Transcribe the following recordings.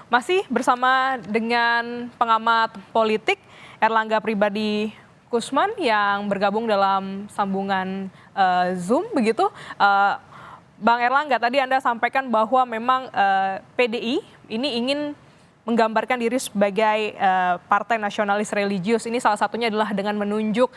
Masih bersama dengan pengamat politik Erlangga Pribadi Kusman yang bergabung dalam sambungan Zoom begitu. Bang Erlangga, tadi Anda sampaikan bahwa memang PDI ini ingin menggambarkan diri sebagai partai nasionalis religius. Ini salah satunya adalah dengan menunjuk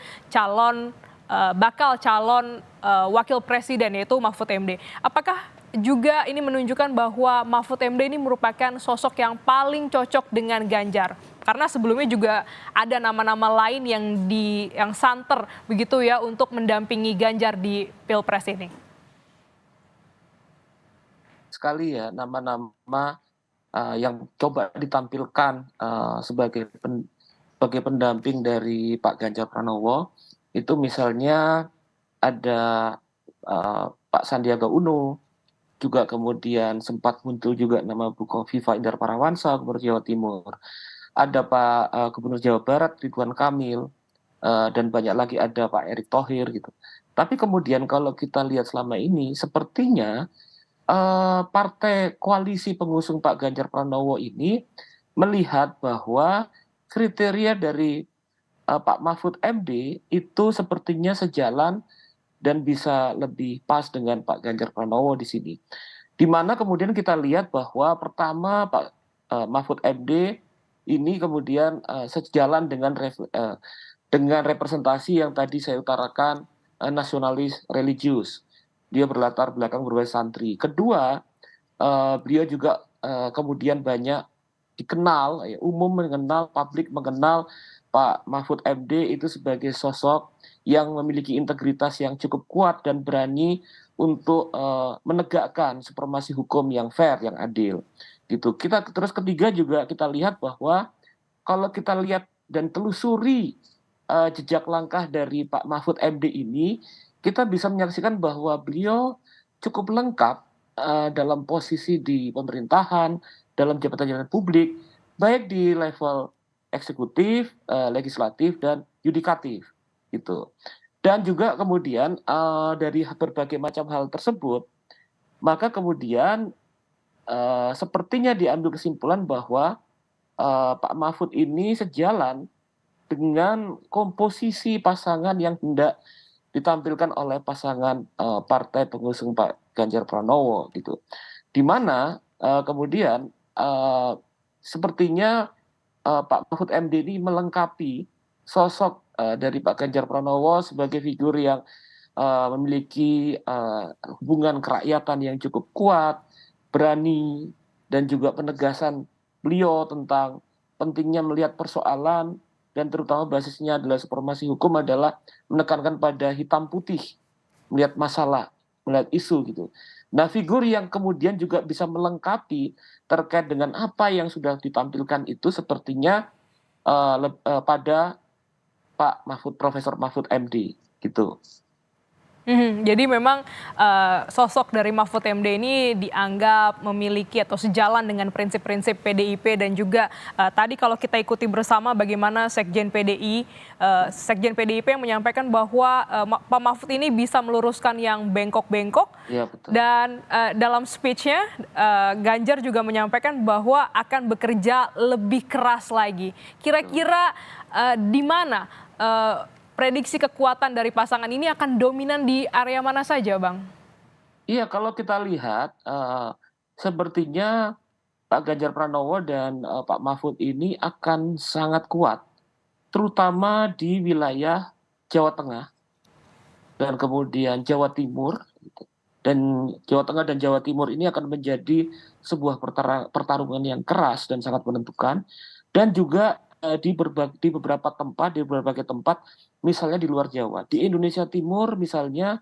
bakal calon wakil presiden yaitu Mahfud MD. Apakah juga ini menunjukkan bahwa Mahfud MD ini merupakan sosok yang paling cocok dengan Ganjar? Karena sebelumnya juga ada nama-nama lain yang santer begitu ya untuk mendampingi Ganjar di Pilpres ini. Sekali ya nama-nama yang coba ditampilkan sebagai pendamping dari Pak Ganjar Pranowo itu misalnya ada Pak Sandiaga Uno, juga kemudian sempat muncul juga nama Bu Kofifa Indar Parawansa Gubernur Jawa Timur, ada Pak Gubernur Jawa Barat Ridwan Kamil, dan banyak lagi ada Pak Erick Thohir gitu. Tapi kemudian kalau kita lihat selama ini sepertinya partai koalisi pengusung Pak Ganjar Pranowo ini melihat bahwa kriteria dari Pak Mahfud MD itu sepertinya sejalan dan bisa lebih pas dengan Pak Ganjar Pranowo di sini. Di mana kemudian kita lihat bahwa pertama Pak Mahfud MD ini kemudian sejalan dengan representasi yang tadi saya utarakan, nasionalis religius. Dia berlatar belakang berbagai santri. Kedua, beliau juga kemudian banyak dikenal, umum mengenal, publik mengenal Pak Mahfud MD itu sebagai sosok yang memiliki integritas yang cukup kuat dan berani untuk menegakkan supremasi hukum yang fair, yang adil. Gitu. Terus ketiga juga kita lihat bahwa kalau kita lihat dan telusuri jejak langkah dari Pak Mahfud MD ini, kita bisa menyaksikan bahwa beliau cukup lengkap dalam posisi di pemerintahan, dalam jabatan-jabatan publik, baik di level eksekutif, legislatif, dan yudikatif. Gitu. Dan juga kemudian dari berbagai macam hal tersebut, maka kemudian sepertinya diambil kesimpulan bahwa Pak Mahfud ini sejalan dengan komposisi pasangan yang hendak ditampilkan oleh pasangan partai pengusung Pak Ganjar Pranowo gitu. Di mana kemudian sepertinya Pak Mahfud MD ini melengkapi sosok dari Pak Ganjar Pranowo sebagai figur yang memiliki hubungan kerakyatan yang cukup kuat, berani, dan juga penegasan beliau tentang pentingnya melihat persoalan dan terutama basisnya adalah supremasi hukum adalah menekankan pada hitam putih, melihat masalah, melihat isu gitu. Nah, figur yang kemudian juga bisa melengkapi terkait dengan apa yang sudah ditampilkan itu sepertinya pada Pak Mahfud, Profesor Mahfud MD gitu. Jadi memang sosok dari Mahfud MD ini dianggap memiliki atau sejalan dengan prinsip-prinsip PDIP dan juga tadi kalau kita ikuti bersama bagaimana Sekjen PDIP yang menyampaikan bahwa Pak Mahfud ini bisa meluruskan yang bengkok-bengkok. Ya, betul. Dan dalam speech-nya Ganjar juga menyampaikan bahwa akan bekerja lebih keras lagi. Kira-kira di mana prediksi kekuatan dari pasangan ini akan dominan di area mana saja, Bang? Iya, kalau kita lihat sepertinya Pak Ganjar Pranowo dan Pak Mahfud ini akan sangat kuat, terutama di wilayah Jawa Tengah dan kemudian Jawa Timur. Dan Jawa Tengah dan Jawa Timur ini akan menjadi sebuah pertarungan yang keras dan sangat menentukan. Dan juga di beberapa tempat, di berbagai tempat, misalnya di luar Jawa. Di Indonesia Timur misalnya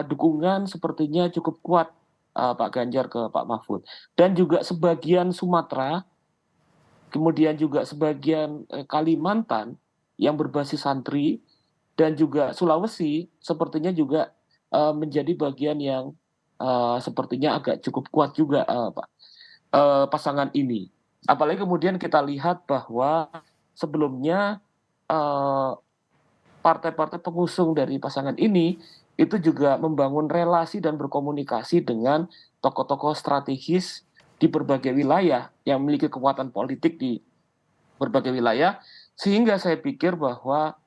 dukungan sepertinya cukup kuat Pak Ganjar ke Pak Mahfud. Dan juga sebagian Sumatera, kemudian juga sebagian Kalimantan yang berbasis santri, dan juga Sulawesi sepertinya juga menjadi bagian yang sepertinya agak cukup kuat juga pasangan ini. Apalagi kemudian kita lihat bahwa sebelumnya partai-partai pengusung dari pasangan ini itu juga membangun relasi dan berkomunikasi dengan tokoh-tokoh strategis di berbagai wilayah, yang memiliki kekuatan politik di berbagai wilayah, sehingga saya pikir bahwa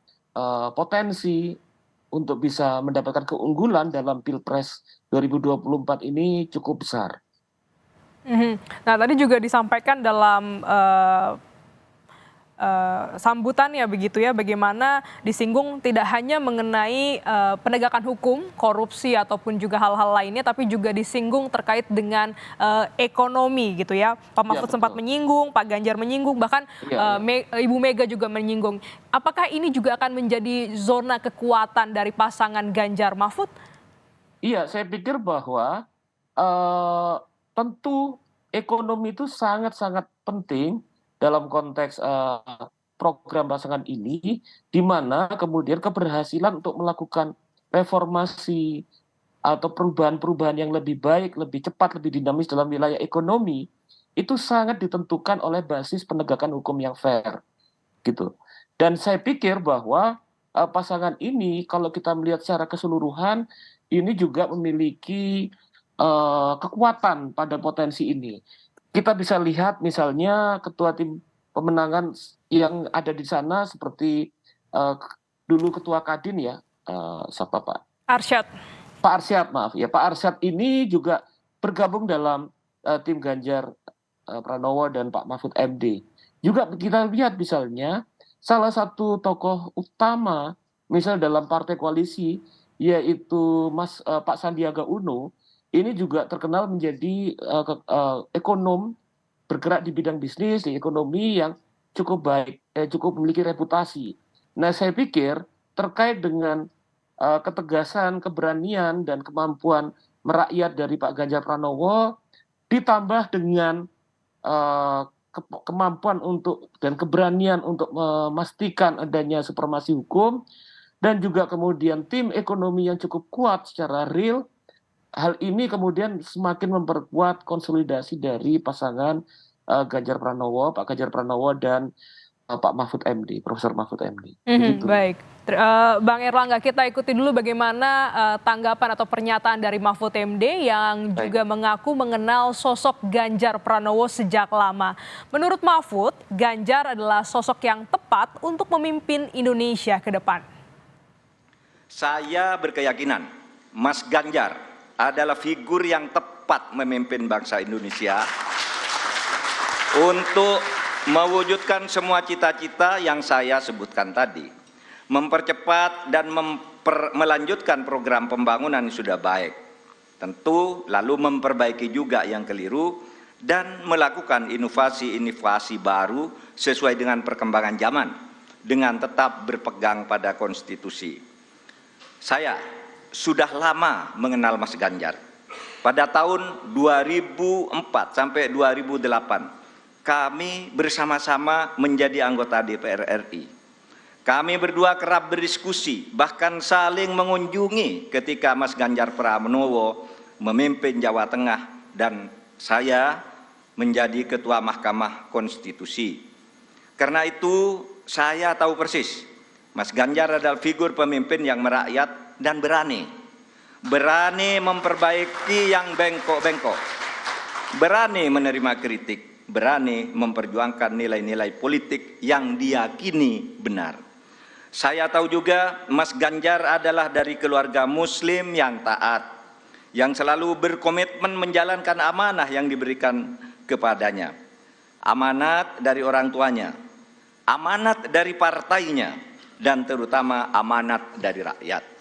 potensi untuk bisa mendapatkan keunggulan dalam Pilpres 2024 ini cukup besar. Nah, tadi juga disampaikan dalam sambutannya begitu ya, bagaimana disinggung tidak hanya mengenai penegakan hukum, korupsi ataupun juga hal-hal lainnya, tapi juga disinggung terkait dengan ekonomi gitu ya. Pak Mahfud sempat menyinggung, Pak Ganjar menyinggung, bahkan Ibu Mega juga menyinggung. Apakah ini juga akan menjadi zona kekuatan dari pasangan Ganjar Mahfud? Iya, saya pikir bahwa tentu ekonomi itu sangat-sangat penting dalam konteks program pasangan ini, di mana kemudian keberhasilan untuk melakukan reformasi atau perubahan-perubahan yang lebih baik, lebih cepat, lebih dinamis dalam wilayah ekonomi, itu sangat ditentukan oleh basis penegakan hukum yang fair, gitu. Dan saya pikir bahwa pasangan ini, kalau kita melihat secara keseluruhan, ini juga memiliki kekuatan pada potensi ini. Kita bisa lihat misalnya ketua tim pemenangan yang ada di sana seperti dulu ketua Kadin ya, siapa Pak? Arsyad. Pak Arsyad, maaf ya, Pak Arsyad ini juga bergabung dalam tim Ganjar Pranowo dan Pak Mahfud MD. Juga kita lihat misalnya salah satu tokoh utama misal dalam partai koalisi yaitu Pak Sandiaga Uno, ini juga terkenal menjadi ekonom bergerak di bidang bisnis, di ekonomi yang cukup baik, cukup memiliki reputasi. Nah, saya pikir terkait dengan ketegasan, keberanian, dan kemampuan merakyat dari Pak Ganjar Pranowo, ditambah dengan kemampuan untuk dan keberanian untuk memastikan adanya supremasi hukum, dan juga kemudian tim ekonomi yang cukup kuat secara real. Hal ini kemudian semakin memperkuat konsolidasi dari pasangan Ganjar Pranowo, Pak Ganjar Pranowo dan Pak Mahfud MD, Profesor Mahfud MD. Baik, Bang Erlangga, kita ikuti dulu bagaimana tanggapan atau pernyataan dari Mahfud MD yang juga mengaku mengenal sosok Ganjar Pranowo sejak lama. Menurut Mahfud, Ganjar adalah sosok yang tepat untuk memimpin Indonesia ke depan. Saya berkeyakinan Mas Ganjar adalah figur yang tepat memimpin bangsa Indonesia untuk mewujudkan semua cita-cita yang saya sebutkan tadi, mempercepat dan melanjutkan program pembangunan yang sudah baik, tentu lalu memperbaiki juga yang keliru dan melakukan inovasi-inovasi baru sesuai dengan perkembangan zaman dengan tetap berpegang pada konstitusi. Saya sudah lama mengenal Mas Ganjar. Pada tahun 2004 sampai 2008, kami bersama-sama menjadi anggota DPR RI. Kami berdua kerap berdiskusi, bahkan saling mengunjungi ketika Mas Ganjar Pranowo memimpin Jawa Tengah dan saya menjadi Ketua Mahkamah Konstitusi. Karena itu saya tahu persis, Mas Ganjar adalah figur pemimpin yang merakyat dan berani memperbaiki yang bengkok-bengkok, berani menerima kritik, berani memperjuangkan nilai-nilai politik yang diyakini benar. Saya tahu juga Mas Ganjar adalah dari keluarga Muslim yang taat, yang selalu berkomitmen menjalankan amanah yang diberikan kepadanya, amanat dari orang tuanya, amanat dari partainya, dan terutama amanat dari rakyat.